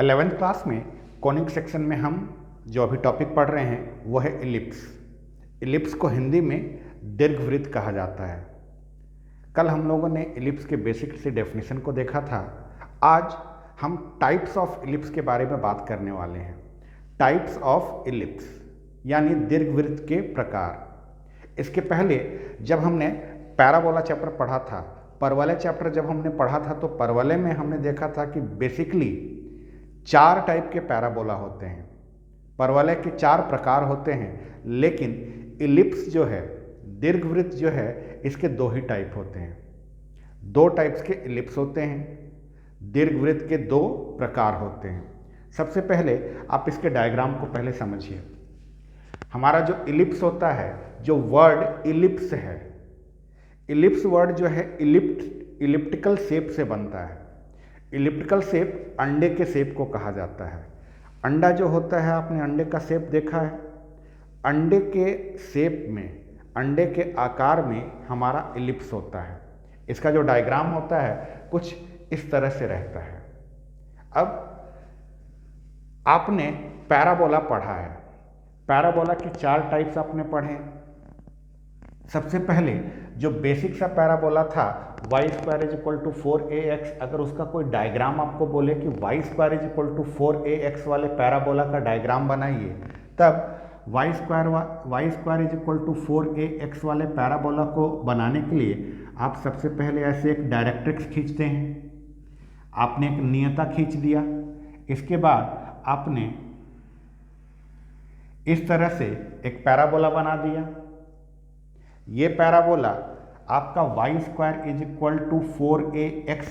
11th class में conic section में हम जो अभी टॉपिक पढ़ रहे हैं वो है इलिप्स। इलिप्स को हिंदी में दीर्घवृत्त कहा जाता है। कल हम लोगों ने इलिप्स के बेसिक से डेफिनेशन को देखा था। आज हम टाइप्स ऑफ इलिप्स के बारे में बात करने वाले हैं। टाइप्स ऑफ इलिप्स यानी दीर्घवृत्त के प्रकार। इसके पहले जब हमने पैराबोला चैप्टर पढ़ा था, परवलय चैप्टर जब हमने पढ़ा था तो परवलय में हमने देखा था कि बेसिकली 4 टाइप के पैराबोला होते हैं। परवलय के 4 प्रकार होते हैं, लेकिन इलिप्स जो है, दीर्घवृत्त जो है, इसके 2 ही टाइप होते हैं। 2 टाइप्स के इलिप्स होते हैं। दीर्घवृत्त के 2 प्रकार होते हैं। सबसे पहले आप इसके डायग्राम को पहले समझिए। हमारा जो इलिप्स होता है, जो वर्ड इलिप्स है, इलिप्स वर्ड जो है इलिप्टिकल शेप से बनता है। इलिप्टिकल शेप अंडे के शेप को कहा जाता है। अंडा जो होता है, आपने अंडे का शेप देखा है। अंडे के शेप में, अंडे के आकार में हमारा इलिप्स होता है। इसका जो डायग्राम होता है कुछ इस तरह से रहता है। अब आपने पैराबोला पढ़ा है। पैराबोला के 4 टाइप्स आपने पढ़े। सबसे पहले जो बेसिक सा पैराबोला था y² = 4ax, अगर उसका कोई डायग्राम आपको बोले कि y² = 4ax वाले पैराबोला का डायग्राम बनाइए, तब y² = 4ax वाले पैराबोला को बनाने के लिए आप सबसे पहले ऐसे एक डायरेक्ट्रिक्स खींचते हैं। आपने एक नियता खींच दिया। इसके बाद आपने इस तरह से एक पैराबोला बना दिया। ये पैराबोला आपका y² = 4ax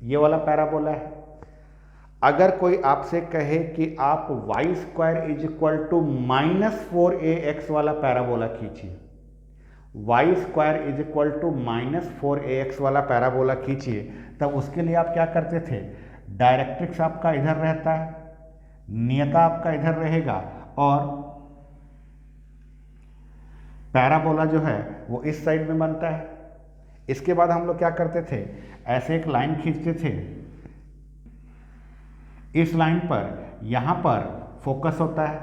ये वाला पैराबोला है। अगर कोई आपसे कहे कि आप y² = -4ax वाला पैराबोला खींचिए, y² = -4ax वाला पैराबोला खींचिए, तब उसके लिए आप क्या करते थे? डायरेक्ट्रिक्स आपका इधर रहता है, नियता आपका इधर रहेगा और पैराबोला जो है वो इस साइड में बनता है। इसके बाद हम लोग क्या करते थे? ऐसे एक लाइन खींचते थे। इस लाइन पर यहाँ पर फोकस होता है,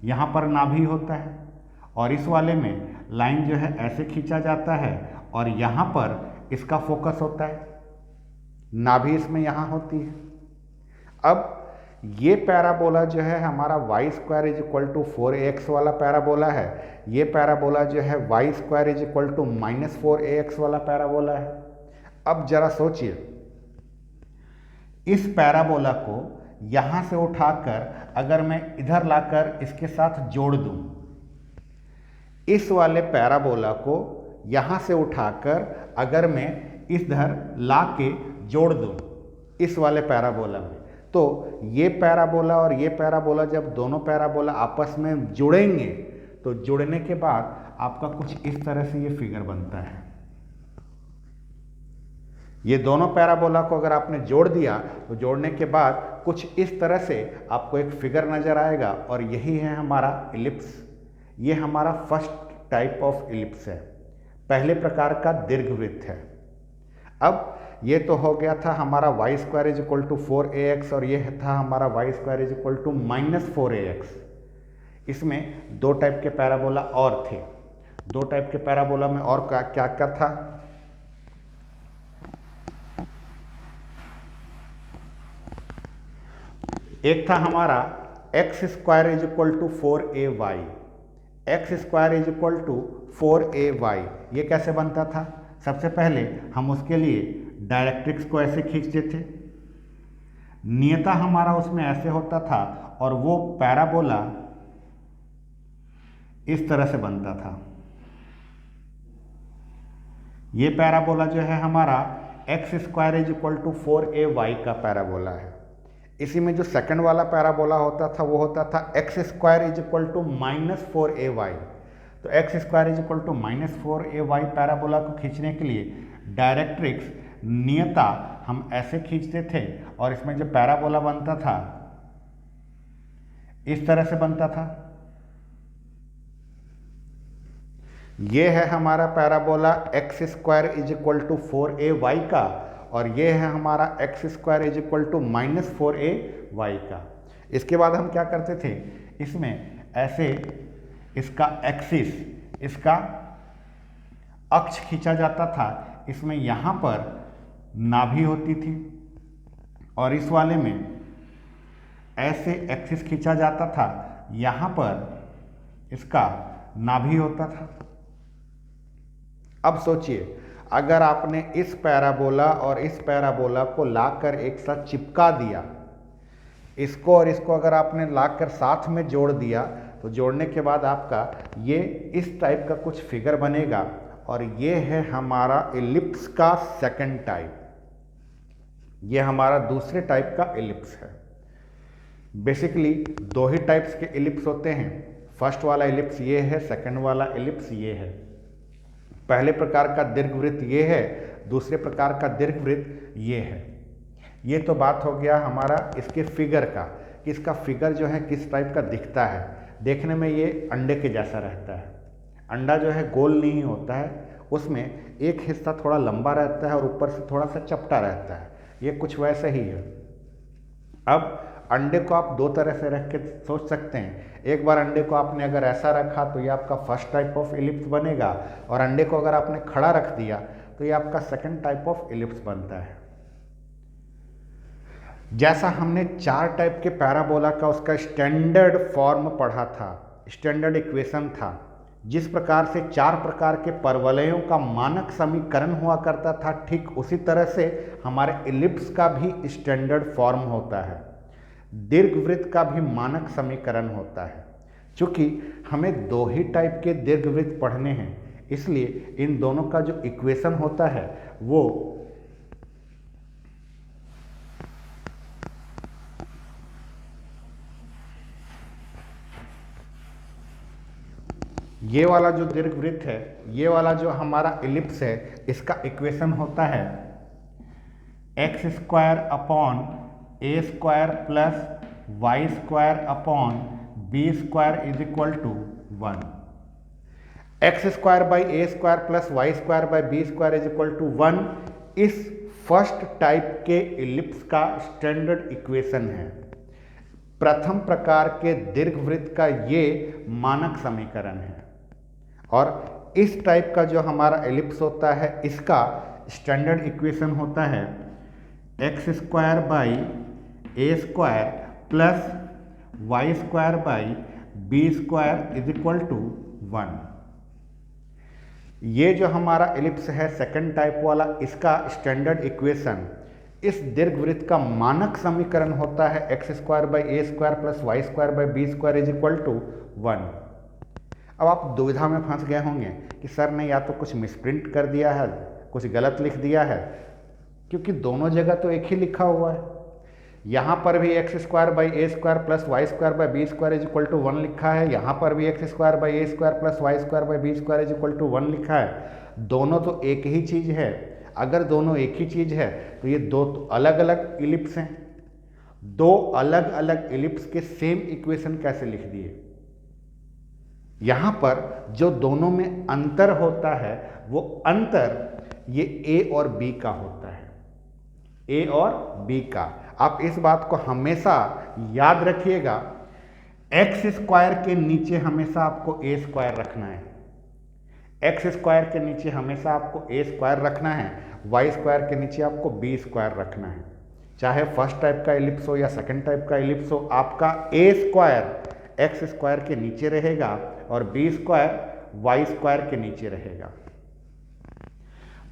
यहाँ पर नाभि होता है, और इस वाले में लाइन जो है ऐसे खींचा जाता है और यहाँ पर इसका फोकस होता है। नाभि इसमें यहाँ होती है। अब ये पैराबोला जो है हमारा y² = 4ax वाला पैराबोला है। ये पैराबोला जो है y² = -4ax वाला पैराबोला है। अब जरा सोचिए, इस पैराबोला को यहाँ से उठाकर अगर मैं इधर लाकर इसके साथ जोड़ दूँ, इस वाले पैराबोला को यहाँ से उठाकर अगर मैं इधर ला के जोड़ दूँ इस वाले पैराबोला में, तो ये पैराबोला और ये पैराबोला जब दोनों पैराबोला आपस में जुड़ेंगे तो जुड़ने के बाद आपका कुछ इस तरह से ये फिगर बनता है। ये दोनों पैराबोला को अगर आपने जोड़ दिया तो जोड़ने के बाद कुछ इस तरह से आपको एक फिगर नजर आएगा, और यही है हमारा इलिप्स। ये हमारा फर्स्ट टाइप ऑफ इलिप्स है, पहले प्रकार का दीर्घवृत्त है। अब ये तो हो गया था हमारा y² = 4ax और ये था हमारा y² = -4ax। इसमें 2 टाइप के पैराबोला और थे। 2 टाइप के पैराबोला में और क्या क्या क्या था? एक था हमारा x² = 4ay। x² = 4ay ये कैसे बनता था? सबसे पहले हम उसके लिए डायरेक्ट्रिक्स को ऐसे खींचते थे। नियता हमारा उसमें ऐसे होता था और वो पैराबोला इस तरह से बनता था। ये पैराबोला जो है हमारा x² = 4ay का पैराबोला है। इसी में जो सेकंड वाला पैराबोला होता था वो होता था x² = -4ay। तो x² = -4ay पैराबोला को खींचने के लिए डायरेक्ट्रिक्स, नियता हम ऐसे खींचते थे और इसमें जो पैराबोला बनता था इस तरह से बनता था। ये है हमारा पैराबोला x² = 4ay का, और ये है हमारा x square is equal to -4a/y का। इसके बाद हम क्या करते थे, इसमें ऐसे इसका एक्सिस, इसका अक्ष खींचा जाता था, इसमें यहाँ पर नाभि होती थी और इस वाले में ऐसे एक्सिस खींचा जाता था, यहाँ पर इसका नाभि होता था। अब सोचिए, अगर आपने इस पैराबोला और इस पैराबोला को लाकर एक साथ चिपका दिया, इसको और इसको अगर आपने लाकर साथ में जोड़ दिया, तो जोड़ने के बाद आपका ये इस टाइप का कुछ फिगर बनेगा और ये है हमारा एलिप्स का सेकंड टाइप। ये हमारा दूसरे टाइप का एलिप्स है। बेसिकली दो ही टाइप्स के एलिप्स होते हैं। फर्स्ट वाला एलिप्स ये है, सेकंड वाला एलिप्स ये है। पहले प्रकार का दीर्घवृत्त ये है, दूसरे प्रकार का दीर्घवृत्त ये है। ये तो बात हो गया हमारा इसके फिगर का, कि इसका फिगर जो है किस टाइप का दिखता है। देखने में ये अंडे के जैसा रहता है। अंडा जो है गोल नहीं होता है, उसमें एक हिस्सा थोड़ा लंबा रहता है और ऊपर से थोड़ा सा चपटा रहता है। ये कुछ वैसे ही है। अब अंडे को आप दो तरह से रख के सोच सकते हैं। एक बार अंडे को आपने अगर ऐसा रखा तो ये आपका फर्स्ट टाइप ऑफ एलिप्स बनेगा, और अंडे को अगर आपने खड़ा रख दिया तो ये आपका सेकंड टाइप ऑफ एलिप्स बनता है। जैसा हमने 4 टाइप के पैराबोला का उसका स्टैंडर्ड फॉर्म पढ़ा था, स्टैंडर्ड इक्वेशन था, जिस प्रकार से 4 प्रकार के परवलयों का मानक समीकरण हुआ करता था, ठीक उसी तरह से हमारे एलिप्स का भी स्टैंडर्ड फॉर्म होता है। दीर्घवृत्त का भी मानक समीकरण होता है। चूंकि हमें 2 ही टाइप के दीर्घवृत्त पढ़ने हैं, इसलिए इन दोनों का जो इक्वेशन होता है वो ये वाला जो दीर्घवृत्त है, ये वाला जो हमारा एलिप्स है, इसका इक्वेशन होता है x² a² plus y² upon b² is equal to 1। x² by a² plus y² by b² is equal to 1 इस फर्स्ट टाइप के एलिप्स का स्टैंडर्ड इक्वेशन है। प्रथम प्रकार के दीर्घवृत्त का ये मानक समीकरण है। और इस टाइप का जो हमारा एलिप्स होता है, इसका स्टैंडर्ड इक्वेशन होता है x² by a² plus y² by b² is equal to 1। ये जो हमारा एलिप्स है सेकंड टाइप वाला, इसका स्टैंडर्ड इक्वेशन इस दीर्घवृत्त का मानक समीकरण होता है x² by a² plus y² by b² is equal to 1। अब आप दुविधा में फंस गए होंगे कि सर ने या तो कुछ मिसप्रिंट कर दिया है, कुछ गलत लिख दिया है, क्योंकि दोनों जगह तो एक ही लिखा हुआ है। यहाँ पर भी x² by a² plus y² by b² is equal to 1 लिखा है, यहाँ पर भी x² by a² plus y² by b² is equal to 1 लिखा है। दोनों तो एक ही चीज़ है। अगर दोनों एक ही चीज़ है तो ये दो तो अलग अलग एलिप्स हैं। दो अलग अलग एलिप्स के सेम इक्वेशन कैसे लिख दिए? यहाँ पर जो दोनों में अंतर होता है वो अंतर ये a और b का होता है, a और b का। आप इस बात को हमेशा याद रखिएगा, x² के नीचे हमेशा आपको a² रखना है, x² के नीचे हमेशा आपको a² रखना है, y² के नीचे आपको b² रखना है। चाहे फर्स्ट टाइप का एलिप्स हो या सेकंड टाइप का एलिप्स हो, आपका a² x² के नीचे रहेगा और b² y² के नीचे रहेगा।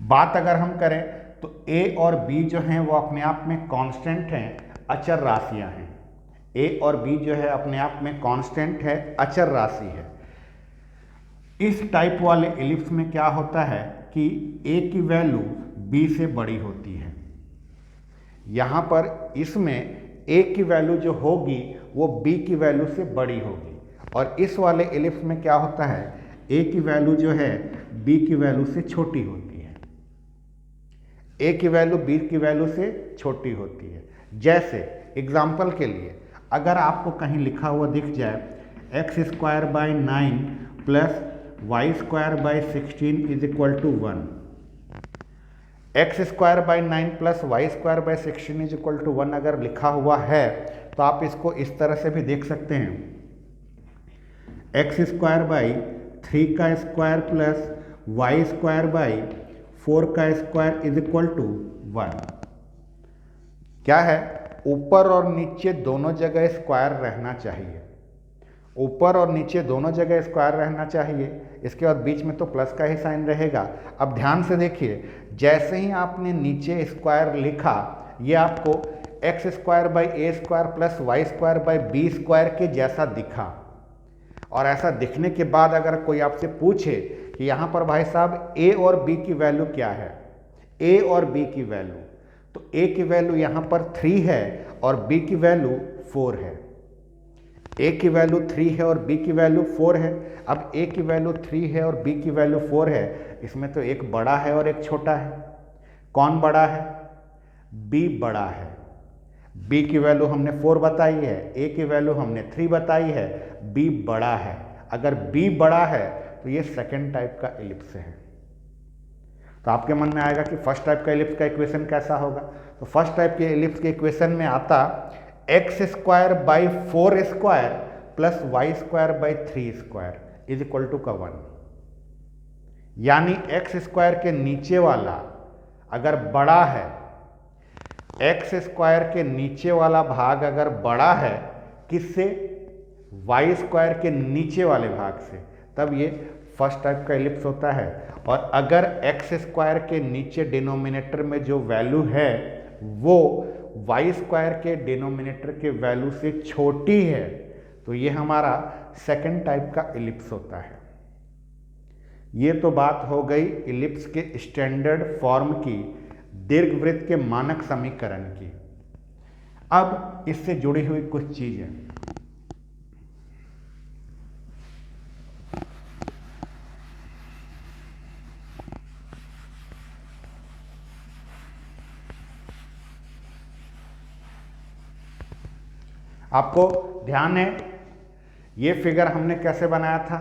बात अगर हम करें तो a और b जो हैं वो अपने आप में कांस्टेंट हैं, अचर राशियां हैं। a और b जो है अपने आप में कांस्टेंट है, अचर राशि है। इस टाइप वाले एलिप्स में क्या होता है कि a की वैल्यू b से बड़ी होती है। यहाँ पर इसमें a की वैल्यू जो होगी वो b की वैल्यू से बड़ी होगी, और इस वाले एलिप्स में क्या होता है, a की वैल्यू जो है b की वैल्यू से छोटी होती है। a की वैल्यू b की वैल्यू से छोटी होती है। जैसे एग्जाम्पल के लिए अगर आपको कहीं लिखा हुआ दिख जाए x² by 9 plus y² by 16 is equal to 1। X square by 9 plus y square by 16 is equal to 1 अगर लिखा हुआ है तो आप इसको इस तरह से भी देख सकते हैं, एक्स स्क्वायर बाई 3 का square plus y square by 4 का स्क्वायर इज इक्वल टू 1। क्या है, ऊपर और नीचे दोनों जगह स्क्वायर रहना चाहिए, ऊपर और नीचे दोनों जगह स्क्वायर रहना चाहिए। इसके बाद बीच में तो प्लस का ही साइन रहेगा। अब ध्यान से देखिए, जैसे ही आपने नीचे स्क्वायर लिखा, ये आपको x square by a square plus y square by b square के जैसा दिखा। और ऐसा दिखने के बाद अगर कोई आपसे पूछे कि यहाँ पर भाई साहब ए और बी की वैल्यू क्या है, ए और बी की वैल्यू, तो ए की वैल्यू यहाँ पर 3 है और बी की वैल्यू 4 है। ए की वैल्यू 3 है और बी की वैल्यू 4 है। अब ए की वैल्यू 3 है और बी की वैल्यू 4 है, इसमें तो एक बड़ा है और एक छोटा है। कौन बड़ा है? बी बड़ा है। बी की वैल्यू हमने 4 बताई है, ए की वैल्यू हमने 3 बताई है, बी बड़ा है। अगर बी बड़ा है तो ये सेकेंड टाइप का एलिप्स है। तो आपके मन में आएगा कि फर्स्ट टाइप का एलिप्स का इक्वेशन कैसा होगा। तो फर्स्ट टाइप के एलिप्स के इक्वेशन में आता x square by 4 square plus y square by 3 square is equal to का 1। यानी एक्स स्क्वायर के नीचे वाला अगर बड़ा है, एक्स स्क्वायर के नीचे वाला भाग अगर बड़ा है किससे? वाई स्क्वायर के नीचे वाले भाग से, तब ये फर्स्ट टाइप का एलिप्स होता है। और अगर एक्स स्क्वायर के नीचे डिनोमिनेटर में जो वैल्यू है वो वाई स्क्वायर के डिनोमिनेटर के वैल्यू से छोटी है तो ये हमारा सेकंड टाइप का एलिप्स होता है। ये तो बात हो गई एलिप्स के स्टैंडर्ड फॉर्म की, दीर्घवृत्त के मानक समीकरण की। अब इससे जुड़ी हुई कुछ चीजें, आपको ध्यान है ये फिगर हमने कैसे बनाया था?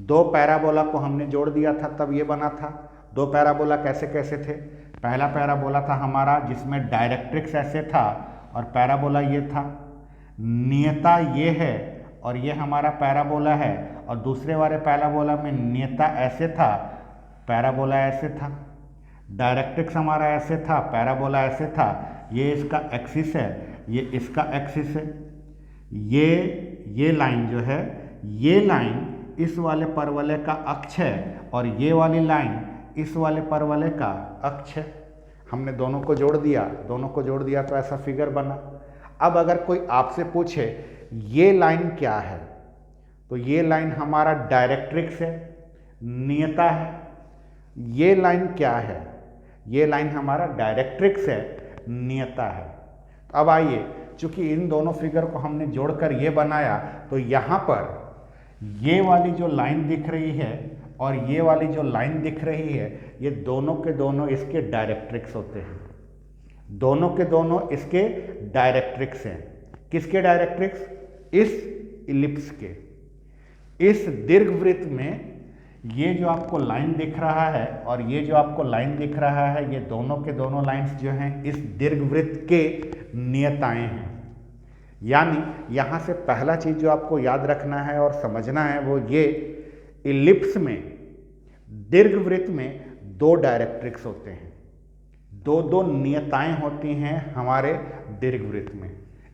2 पैराबोला को हमने जोड़ दिया था तब ये बना था। 2 पैराबोला कैसे कैसे थे? पहला पैराबोला था हमारा जिसमें डायरेक्ट्रिक्स ऐसे था और पैराबोला ये था, नियता ये है और ये हमारा पैराबोला है। और दूसरे वाले पैराबोला में नियता ऐसे था, पैराबोला ऐसे था, डायरेक्ट्रिक्स हमारा ऐसे था, पैराबोला ऐसे था। ये इसका एक्सिस है, ये इसका एक्सिस है। ये लाइन जो है, ये लाइन इस वाले परवलय का अक्ष है और ये वाली लाइन इस वाले परवलय का अक्ष है। हमने दोनों को जोड़ दिया तो ऐसा फिगर बना। अब अगर कोई आपसे पूछे ये लाइन क्या है, तो ये लाइन हमारा डायरेक्ट्रिक्स है, नियता है। ये लाइन क्या है? ये लाइन हमारा डायरेक्ट्रिक्स है, नियता है। अब आइए, चूंकि इन दोनों फिगर को हमने जोड़कर ये बनाया तो यहाँ पर ये वाली जो लाइन दिख रही है और ये वाली जो लाइन दिख रही है, ये दोनों के दोनों इसके डायरेक्ट्रिक्स होते हैं। दोनों के दोनों इसके डायरेक्ट्रिक्स हैं। किसके डायरेक्ट्रिक्स? इस इलिप्स के। इस दीर्घवृत्त में ये जो आपको लाइन दिख रहा है और ये जो आपको लाइन दिख रहा है, ये दोनों के दोनों लाइंस जो हैं इस दीर्घवृत्त के नियताएं हैं। यानी यहाँ से पहला चीज जो आपको याद रखना है और समझना है वो ये, इलिप्स में, दीर्घवृत्त में 2 डायरेक्ट्रिक्स होते हैं, 2 नियताएं होती हैं हमारे दीर्घवृत्त में,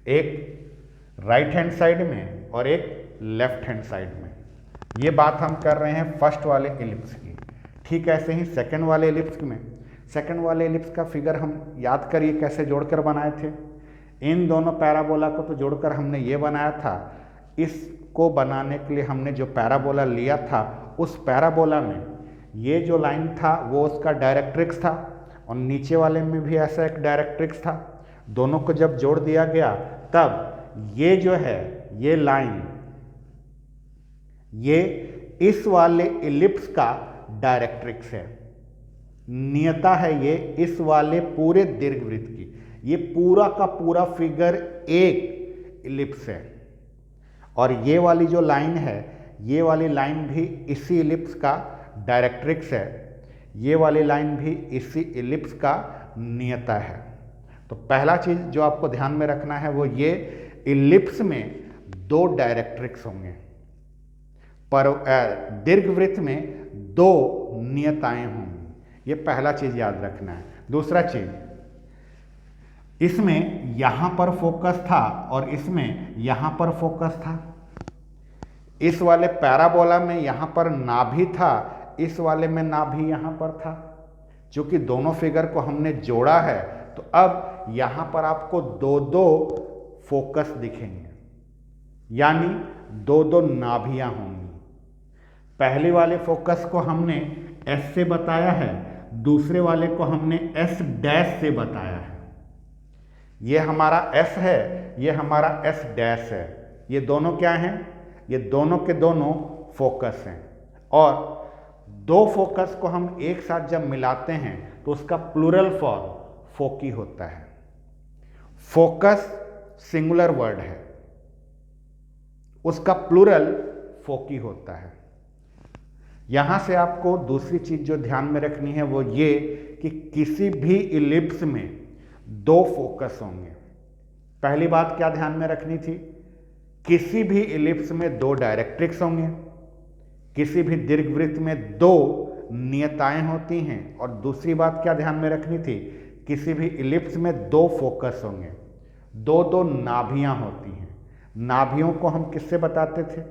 एक राइट हैंड साइड में और एक लेफ्ट हैंड साइड में। ये बात हम कर रहे हैं फर्स्ट वाले एलिप्स की। ठीक ऐसे ही सेकंड वाले एलिप्स में, सेकंड वाले एलिप्स का फिगर हम याद करिए कैसे जोड़कर बनाए थे। इन दोनों पैराबोला को तो जोड़कर हमने ये बनाया था। इसको बनाने के लिए हमने जो पैराबोला लिया था, उस पैराबोला में ये जो लाइन था वो उसका डायरेक्ट्रिक्स था और नीचे वाले में भी ऐसा एक डायरेक्ट्रिक्स था। दोनों को जब जोड़ दिया गया तब ये जो है, ये लाइन, ये इस वाले इलिप्स का डायरेक्ट्रिक्स है, नियता है ये इस वाले पूरे दीर्घवृत्त की। ये पूरा का पूरा फिगर एक इलिप्स है और ये वाली जो लाइन है, ये वाली लाइन भी इसी इलिप्स का डायरेक्ट्रिक्स है। ये वाली लाइन भी इसी इलिप्स का नियता है। तो पहला चीज़ जो आपको ध्यान में रखना है वो ये, इलिप्स में दो डायरेक्ट्रिक्स होंगे, पर दीर्घवृत्त में दो नियताएं होंगी। ये पहला चीज़ याद रखना है। दूसरा चीज़, इसमें यहां पर फोकस था और इसमें यहां पर फोकस था। इस वाले पैराबोला में यहां पर नाभि था, इस वाले में नाभि यहां पर था। क्योंकि दोनों फिगर को हमने जोड़ा है तो अब यहां पर आपको दो दो फोकस दिखेंगे, यानी दो दो नाभियां होंगी। पहले वाले फोकस को हमने S से बताया है, दूसरे वाले को हमने S डैश से बताया है। ये हमारा S है, ये हमारा S डैश है। ये दोनों क्या हैं? ये दोनों के दोनों फोकस हैं। और दो फोकस को हम एक साथ जब मिलाते हैं तो उसका प्लूरल फॉर्म फोकी होता है। फोकस सिंगुलर वर्ड है, उसका प्लूरल फोकी होता है। यहां से आपको दूसरी चीज जो ध्यान में रखनी है वो ये कि किसी भी इलिप्स में दो फोकस होंगे। पहली बात क्या ध्यान में रखनी थी? किसी भी इलिप्स में दो डायरेक्ट्रिक्स होंगे, किसी भी दीर्घवृत्त में दो नियताएं होती हैं। और दूसरी बात क्या ध्यान में रखनी थी? किसी भी इलिप्स में दो फोकस होंगे, दो दो नाभियां होती हैं। नाभियों को हम किससे बताते थे?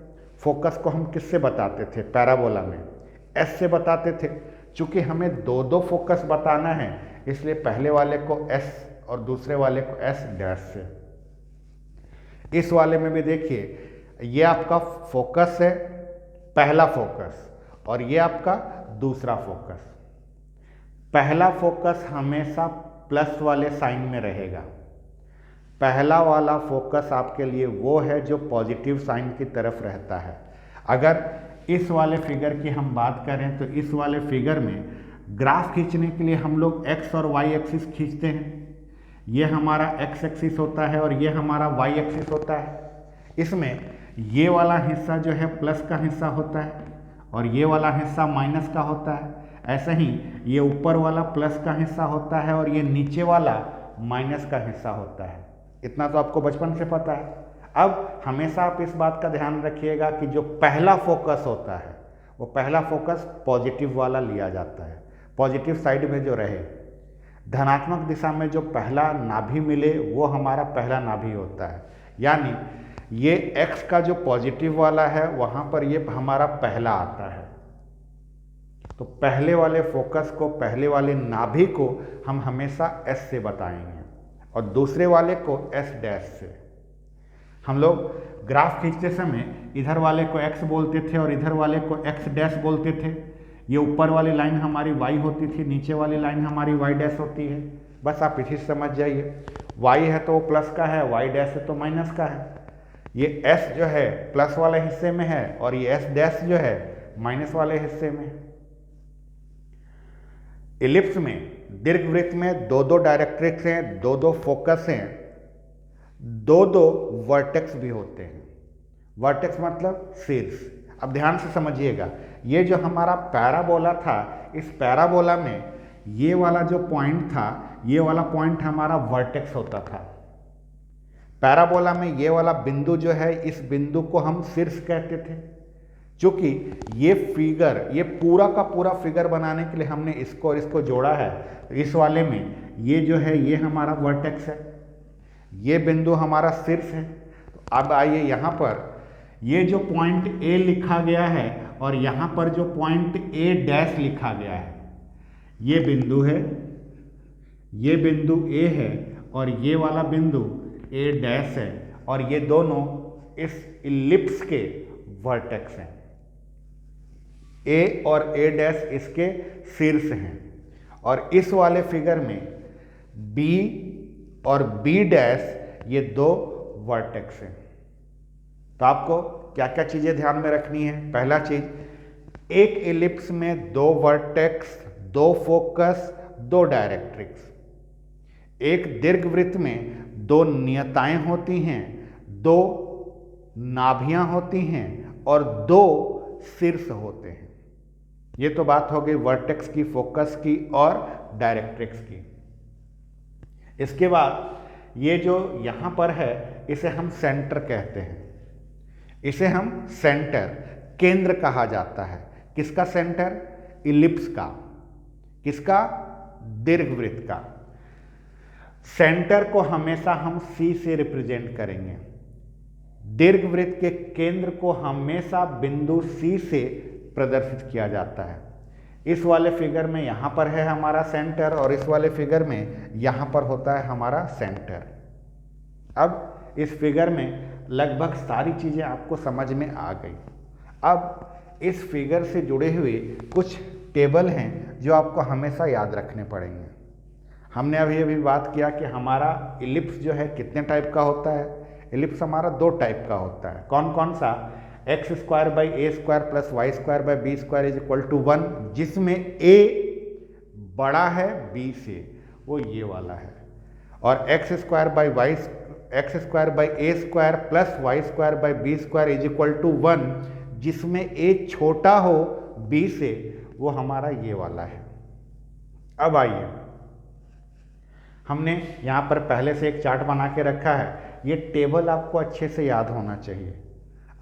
फोकस को हम किससे बताते थे? पैराबोला में S से बताते थे। चूंकि हमें दो दो फोकस बताना है इसलिए पहले वाले को S और दूसरे वाले को S डैश से। इस वाले में भी देखिए, ये आपका फोकस है, पहला फोकस, और ये आपका दूसरा फोकस। पहला फोकस हमेशा प्लस वाले साइन में रहेगा। पहला वाला फोकस आपके लिए वो है जो पॉजिटिव साइन की तरफ रहता है। अगर इस वाले फिगर की हम बात करें तो इस वाले फिगर में ग्राफ खींचने के लिए हम लोग x और y एक्सिस खींचते हैं। ये हमारा x एक्सिस होता है और ये हमारा y एक्सिस होता है। इसमें ये वाला हिस्सा जो है प्लस का हिस्सा होता है और ये वाला हिस्सा माइनस का होता है। ऐसे ही ये ऊपर वाला प्लस का हिस्सा होता है और ये नीचे वाला माइनस का हिस्सा होता है। इतना तो आपको बचपन से पता है। अब हमेशा आप इस बात का ध्यान रखिएगा कि जो पहला फोकस होता है वो पहला फोकस पॉजिटिव वाला लिया जाता है, पॉजिटिव साइड में जो रहे। धनात्मक दिशा में जो पहला नाभि मिले वो हमारा पहला नाभि होता है। यानी ये x का जो पॉजिटिव वाला है वहाँ पर ये हमारा पहला आता है। तो पहले वाले फोकस को, पहले वाले नाभि को हम हमेशा S से बताएंगे और दूसरे वाले को S डैश से। हम लोग ग्राफ खींचते समय इधर वाले को x बोलते थे और इधर वाले को x डैश बोलते थे। ये ऊपर वाली लाइन हमारी y होती थी, नीचे वाली लाइन हमारी y डैश होती है। बस आप इसी से समझ जाइए, y है तो वो प्लस का है, y डैश है तो माइनस का है। ये s जो है प्लस वाले हिस्से में है और ये s डैश जो है माइनस वाले हिस्से में। इलिप्स में, दीर्घवृत्त में दो दो डायरेक्ट्रिक्स हैं, दो दो फोकस हैं, दो दो वर्टेक्स भी होते हैं। वर्टेक्स मतलब शीर्ष। अब ध्यान से समझिएगा, ये जो हमारा पैराबोला था, इस पैराबोला में ये वाला जो पॉइंट था, ये वाला पॉइंट हमारा वर्टेक्स होता था। पैराबोला में ये वाला बिंदु जो है, इस बिंदु को हम शीर्ष कहते थे। क्योंकि ये फिगर, ये पूरा का पूरा फिगर बनाने के लिए हमने इसको और इसको जोड़ा है। तो इस वाले में ये जो है ये हमारा वर्टेक्स है, ये बिंदु हमारा शीर्ष है। तो अब आइए यहाँ पर ये जो पॉइंट A लिखा गया है और यहाँ पर जो पॉइंट A डैश लिखा गया है, ये बिंदु है, ये बिंदु A है और ये वाला बिंदु A डैश है और ये दोनों इस इलिप्स के वर्टेक्स हैं। A और A डैश इसके शीर्ष हैं और इस वाले फिगर में B और B डैश ये दो वर्टेक्स हैं। तो आपको क्या क्या चीज़ें ध्यान में रखनी है? पहला चीज, एक इलिप्स में दो वर्टेक्स, दो फोकस, दो डायरेक्ट्रिक्स। एक दीर्घवृत्त में दो नियताएं होती हैं, दो नाभियां होती हैं और दो शीर्ष होते हैं। ये तो बात हो गई वर्टेक्स की, फोकस की और डायरेक्ट्रिक्स की। इसके बाद ये जो यहाँ पर है इसे हम सेंटर कहते हैं। इसे हम सेंटर, केंद्र कहा जाता है। किसका सेंटर? इलिप्स का। किसका? दीर्घवृत्त का। सेंटर को हमेशा हम सी से रिप्रेजेंट करेंगे। दीर्घवृत्त के केंद्र को हमेशा बिंदु सी से प्रदर्शित किया जाता है। इस वाले फिगर में यहाँ पर है हमारा सेंटर और इस वाले फिगर में यहाँ पर होता है हमारा सेंटर। अब इस फिगर में लगभग सारी चीज़ें आपको समझ में आ गई। अब इस फिगर से जुड़े हुए कुछ टेबल हैं जो आपको हमेशा याद रखने पड़ेंगे। हमने अभी बात किया कि हमारा इलिप्स जो है कितने टाइप का होता है। इलिप्स हमारा 2 टाइप का होता है। कौन कौन सा? X square by a square plus y square by b square is equal to 1, जिसमें ए बड़ा है बी से, वो ये वाला है। और x square by a square plus y square by b square is equal to 1, जिसमें ए छोटा हो बी से, वो हमारा ये वाला है। अब आइए, हमने यहाँ पर पहले से एक चार्ट बना के रखा है। ये टेबल आपको अच्छे से याद होना चाहिए।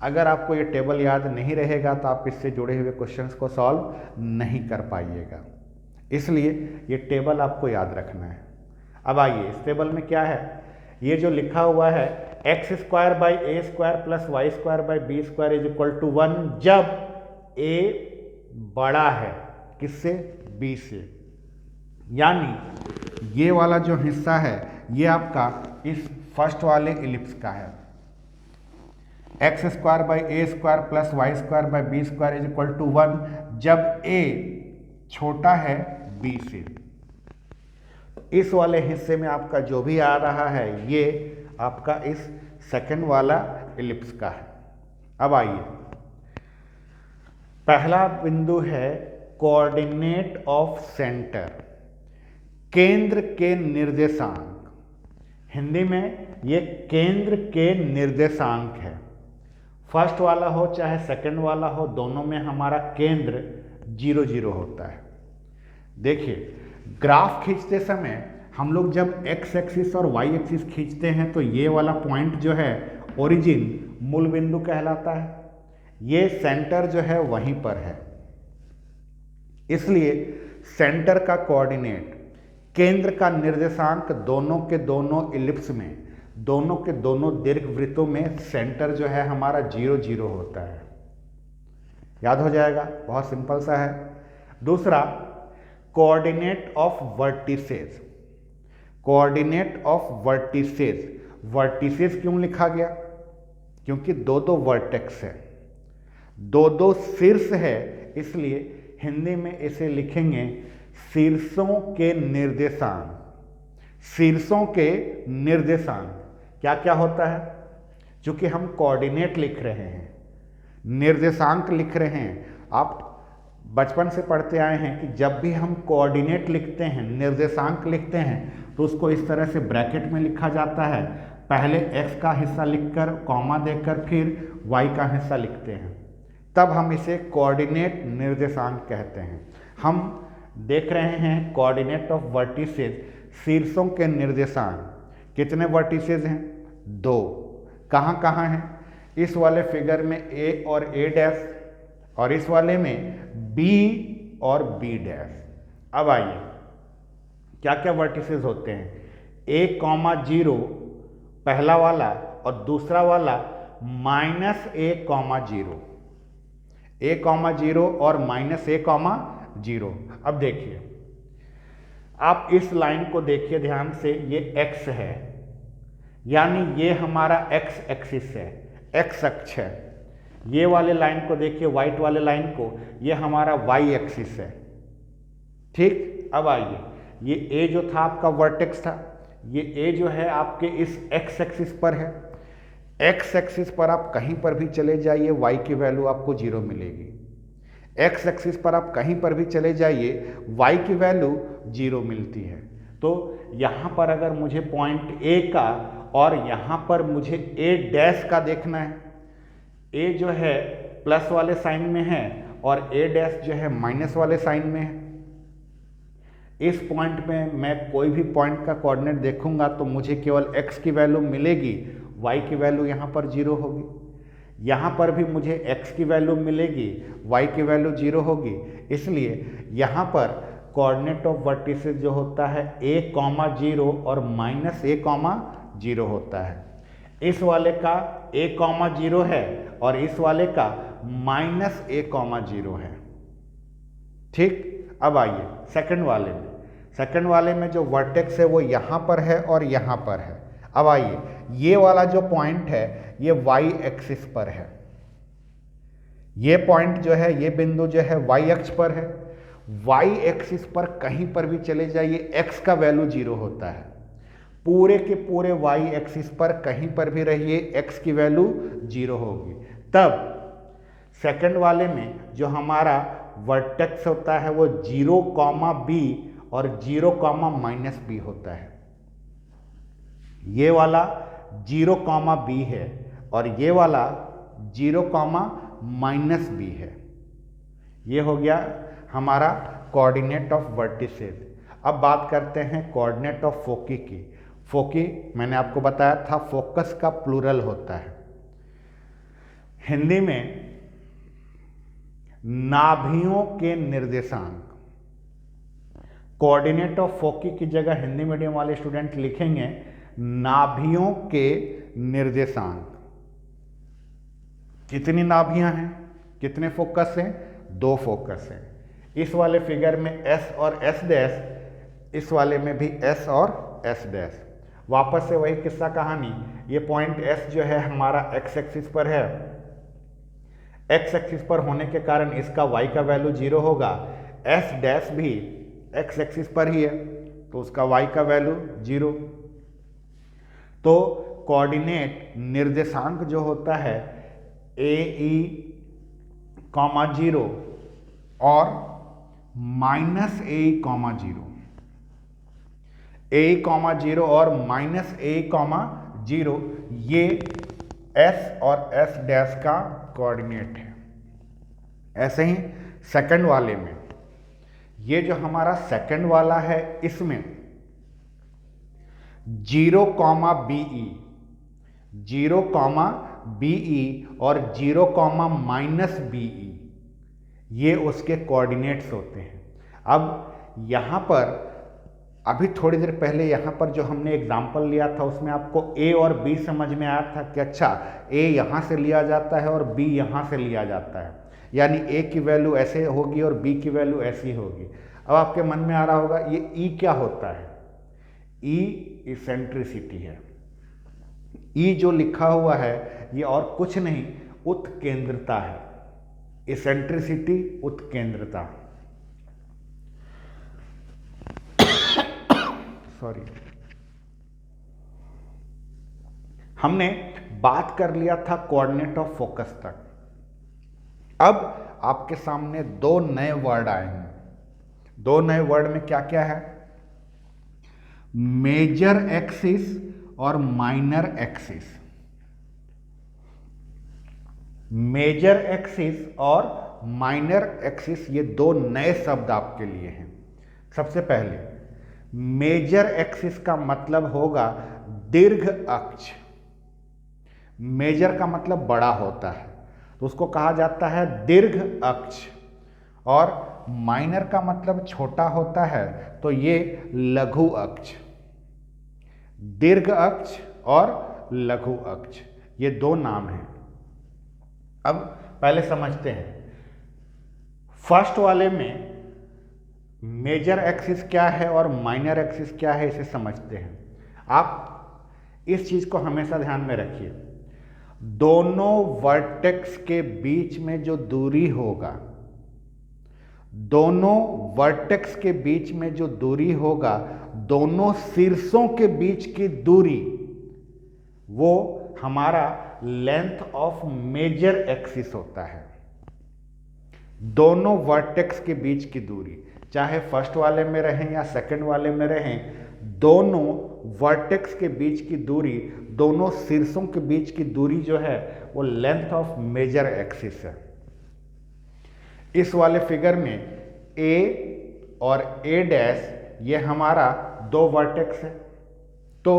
अगर आपको ये टेबल याद नहीं रहेगा तो आप इससे जुड़े हुए क्वेश्चंस को सॉल्व नहीं कर पाइएगा, इसलिए ये टेबल आपको याद रखना है। अब आइए, इस टेबल में क्या है? ये जो लिखा हुआ है x square by a square plus y square by b square is equal to 1, जब ए बड़ा है किससे? बी से। यानी ये वाला जो हिस्सा है ये आपका इस फर्स्ट वाले इलिप्स का है। X square by a square plus y square by b square is equal to 1, जब ए छोटा है बी से। इस वाले हिस्से में आपका जो भी आ रहा है ये आपका इस सेकंड वाला इलिप्स का है। अब आइए, पहला बिंदु है कोऑर्डिनेट ऑफ सेंटर, केंद्र के निर्देशांक। हिंदी में ये केंद्र के निर्देशांक है। फर्स्ट वाला हो चाहे सेकंड वाला हो, दोनों में हमारा केंद्र 0 0 होता है। देखिए, ग्राफ खींचते समय हम लोग जब एक्स एक्सिस और वाई एक्सिस खींचते हैं तो ये वाला पॉइंट जो है ओरिजिन, मूल बिंदु कहलाता है। ये सेंटर जो है वहीं पर है, इसलिए सेंटर का कोऑर्डिनेट, केंद्र का निर्देशांक, दोनों के दोनों इलिप्स में, दोनों के दोनों दीर्घवृत्तों में सेंटर जो है हमारा 0 0 होता है। याद हो जाएगा, बहुत सिंपल सा है। दूसरा, coordinate of vertices. Coordinate of vertices, vertices क्यों लिखा गया? क्योंकि 2 वर्टेक्स है, 2 शीर्ष है, इसलिए हिंदी में इसे लिखेंगे शीर्षों के निर्देशांक। शीर्षों के निर्देशांक क्या क्या होता है? चूंकि हम कोऑर्डिनेट लिख रहे हैं, निर्देशांक लिख रहे हैं, आप बचपन से पढ़ते आए हैं कि जब भी हम कोऑर्डिनेट लिखते हैं, निर्देशांक लिखते हैं, तो उसको इस तरह से ब्रैकेट में लिखा जाता है। पहले x का हिस्सा लिखकर कॉमा देकर फिर y का हिस्सा लिखते हैं, तब हम इसे कोऑर्डिनेट निर्देशांक कहते हैं। हम देख रहे हैं कोऑर्डिनेट ऑफ वर्टिसेस, शीर्षों के निर्देशांक। कितने वर्टिसेस हैं? 2। कहाँ कहाँ हैं? इस वाले फिगर में a और a डैश, और इस वाले में b और b डैश। अब आइए, क्या क्या वर्टिसेस होते हैं? a,0 पहला वाला और दूसरा वाला -a,0, a,0 और -a,0। अब देखिए, आप इस लाइन को देखिए ध्यान से, ये x है, यानी ये हमारा x एक्सिस है, x अक्ष है। ये वाले लाइन को देखिए, व्हाइट वाले लाइन को, ये हमारा y एक्सिस है। ठीक, अब आइए, ये a जो था आपका वर्टेक्स था, ये a जो है आपके इस x एक्सिस पर है। x एक्सिस पर आप कहीं पर भी चले जाइए, y की वैल्यू आपको 0 मिलेगी। x एक्सिस पर आप कहीं पर भी चले जाइए, y की वैल्यू 0 मिलती है। तो यहाँ पर अगर मुझे पॉइंट A का और यहाँ पर मुझे A डैश का देखना है, A जो है प्लस वाले साइन में है और ए डैश जो है माइनस वाले साइन में है। इस पॉइंट में मैं कोई भी पॉइंट का कोऑर्डिनेट देखूंगा तो मुझे केवल x की वैल्यू मिलेगी, y की वैल्यू यहाँ पर 0 होगी। यहाँ पर भी मुझे x की वैल्यू मिलेगी, y की वैल्यू 0 होगी। इसलिए यहाँ पर कोऑर्डिनेट ऑफ वर्टिसेस जो होता है a,0 और -a,0 होता है। इस वाले का a,0 है और इस वाले का -a,0 है। ठीक, अब आइए सेकंड वाले में। सेकंड वाले में जो वर्टेक्स है वो यहाँ पर है और यहाँ पर है। अब आइए, ये वाला जो पॉइंट है ये y एक्सिस पर है। ये पॉइंट जो है, ये बिंदु जो है y अक्ष पर है। y एक्सिस पर कहीं पर भी चले जाइए x का वैल्यू 0 होता है। पूरे के पूरे y एक्सिस पर कहीं पर भी रहिए x की वैल्यू 0 होगी। तब सेकंड वाले में जो हमारा वर्टेक्स होता है वो 0,b और 0,-b होता है। ये वाला 0,b है और ये वाला 0,-b है। ये हो गया हमारा कोऑर्डिनेट ऑफ वर्टिसेस। अब बात करते हैं कोऑर्डिनेट ऑफ फोकी की। फोकी मैंने आपको बताया था फोकस का प्लूरल होता है। हिंदी में नाभियों के निर्देशांक, कोऑर्डिनेट ऑफ फोकी की जगह हिंदी मीडियम वाले स्टूडेंट लिखेंगे नाभियों के निर्देशांक। कितनी नाभियां हैं, कितने फोकस हैं? 2 फोकस हैं। इस वाले फिगर में S और S डैश, इस वाले में भी S और S डैश। वापस से वही किस्सा कहानी, ये पॉइंट S जो है हमारा x एक्सिस पर है। x एक्सिस पर होने के कारण इसका y का वैल्यू 0 होगा। S डैश भी x एक्सिस पर ही है तो उसका y का वैल्यू 0। तो कोऑर्डिनेट निर्देशांक जो होता है AE,0 और -AE,0, AE,0 और -AE,0 ये S और S डैश का कोऑर्डिनेट है। ऐसे ही सेकंड वाले में, ये जो हमारा सेकंड वाला है इसमें 0,BE, 0,BE और 0,-BE ये उसके कोऑर्डिनेट्स होते हैं। अब यहाँ पर अभी थोड़ी देर पहले यहाँ पर जो हमने एग्जाम्पल लिया था उसमें आपको A और B समझ में आया था कि अच्छा A यहाँ से लिया जाता है और B यहाँ से लिया जाता है, यानी A की वैल्यू ऐसे होगी और B की वैल्यू ऐसी होगी। अब आपके मन में आ रहा होगा ये E क्या होता है? E इसेंट्रिसिटी है। E जो लिखा हुआ है ये और कुछ नहीं, उत्केंद्रता है। इसेंट्रिसिटी उत्केंद्रता, सॉरी। हमने बात कर लिया था कोऑर्डिनेट ऑफ फोकस तक। अब आपके सामने 2 नए वर्ड आएंगे। 2 नए वर्ड में क्या क्या है? मेजर एक्सिस और माइनर एक्सिस। मेजर एक्सिस और माइनर एक्सिस ये 2 नए शब्द आपके लिए हैं। सबसे पहले मेजर एक्सिस का मतलब होगा दीर्घ अक्ष। मेजर का मतलब बड़ा होता है तो उसको कहा जाता है दीर्घ अक्ष, और माइनर का मतलब छोटा होता है तो ये लघु अक्ष। दीर्घ अक्ष और लघु अक्ष ये 2 नाम हैं। अब पहले समझते हैं फर्स्ट वाले में मेजर एक्सिस क्या है और माइनर एक्सिस क्या है, इसे समझते हैं। आप इस चीज को हमेशा ध्यान में रखिए, दोनों वर्टेक्स के बीच में जो दूरी होगा, दोनों वर्टेक्स के बीच में जो दूरी होगा, दोनों शीर्षों के बीच की दूरी, वो हमारा लेंथ ऑफ मेजर एक्सिस होता है। दोनों वर्टेक्स के बीच की दूरी, चाहे फर्स्ट वाले में रहें या सेकंड वाले में रहें, दोनों वर्टेक्स के बीच की दूरी, दोनों शीर्षों के बीच की दूरी जो है वो लेंथ ऑफ मेजर एक्सिस है। इस वाले फिगर में ए और ए डैश ये हमारा दो वर्टेक्स है। तो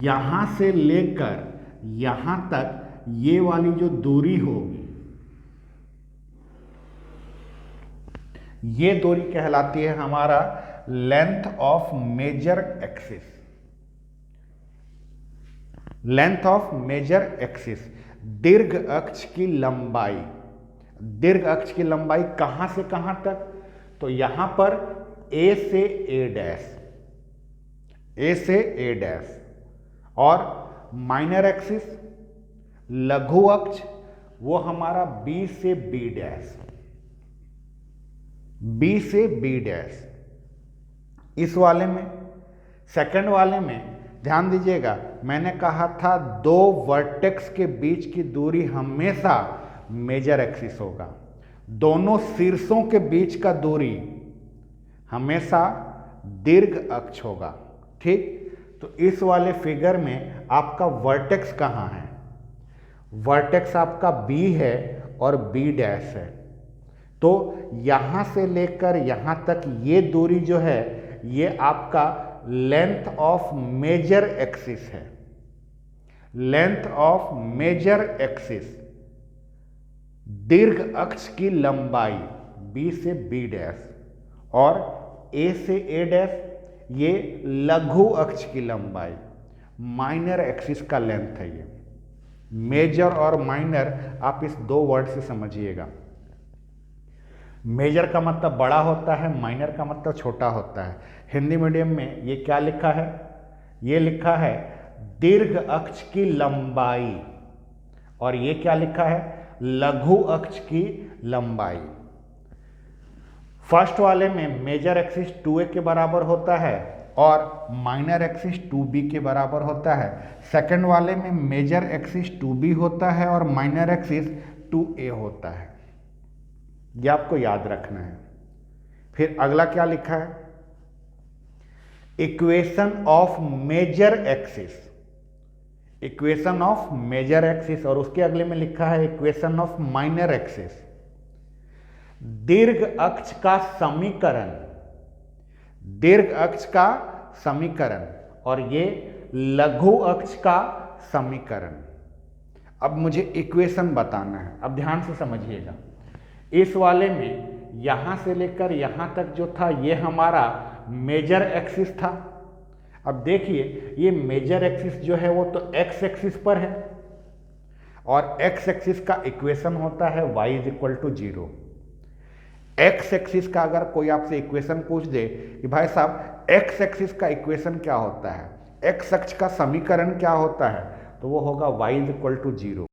यहां से लेकर यहां तक ये वाली जो दूरी होगी, ये दूरी कहलाती है हमारा length of major axis. Length of major axis, दीर्घ अक्ष की लंबाई। दीर्घ अक्ष की लंबाई कहां से कहां तक? तो यहां पर ए से ए डैश, ए से ए डैश। और माइनर एक्सिस, लघु अक्ष, वो हमारा बी से बी डैश, बी से बी डैश। इस वाले में, सेकंड वाले में ध्यान दीजिएगा, मैंने कहा था दो वर्टेक्स के बीच की दूरी हमेशा मेजर एक्सिस होगा। दोनों शीर्षों के बीच का दूरी हमेशा दीर्घ अक्ष होगा। ठीक, तो इस वाले फिगर में आपका वर्टेक्स कहाँ है? वर्टेक्स आपका बी है और बी डैश है। तो यहां से लेकर यहां तक ये दूरी जो है ये आपका लेंथ ऑफ मेजर एक्सिस है। लेंथ ऑफ मेजर एक्सिस, दीर्घ अक्ष की लंबाई बी से बी डैश, और ए से ए डैश ये लघु अक्ष की लंबाई, माइनर एक्सिस का लेंथ है। ये मेजर और माइनर आप इस दो वर्ड से समझिएगा। मेजर का मतलब बड़ा होता है, माइनर का मतलब छोटा होता है। हिंदी मीडियम में ये क्या लिखा है? ये लिखा है दीर्घ अक्ष की लंबाई, और ये क्या लिखा है? लघु अक्ष की लंबाई। फर्स्ट वाले में मेजर एक्सिस 2a के बराबर होता है और माइनर एक्सिस 2b के बराबर होता है। सेकंड वाले में मेजर एक्सिस 2b होता है और माइनर एक्सिस 2a होता है। ये आपको याद रखना है। फिर अगला क्या लिखा है? Equation of major axis, equation of major axis, और उसके अगले में लिखा है इक्वेशन ऑफ माइनर एक्सिस। दीर्घ अक्ष का समीकरण, दीर्घ अक्ष का समीकरण, और ये लघु अक्ष का समीकरण। अब मुझे इक्वेशन बताना है, अब ध्यान से समझिएगा। इस वाले में यहां से लेकर यहां तक जो था ये हमारा मेजर एक्सिस था। अब देखिए ये मेजर एक्सिस जो है वो तो एक्स एक्सिस पर है, और एक्स एक्सिस का इक्वेशन होता है y = 0। एक्स एक्सिस का अगर कोई आपसे इक्वेशन पूछ दे कि भाई साहब एक्स एक्सिस का इक्वेशन क्या होता है, एक्स अक्ष का समीकरण क्या होता है, तो वो होगा y = 0।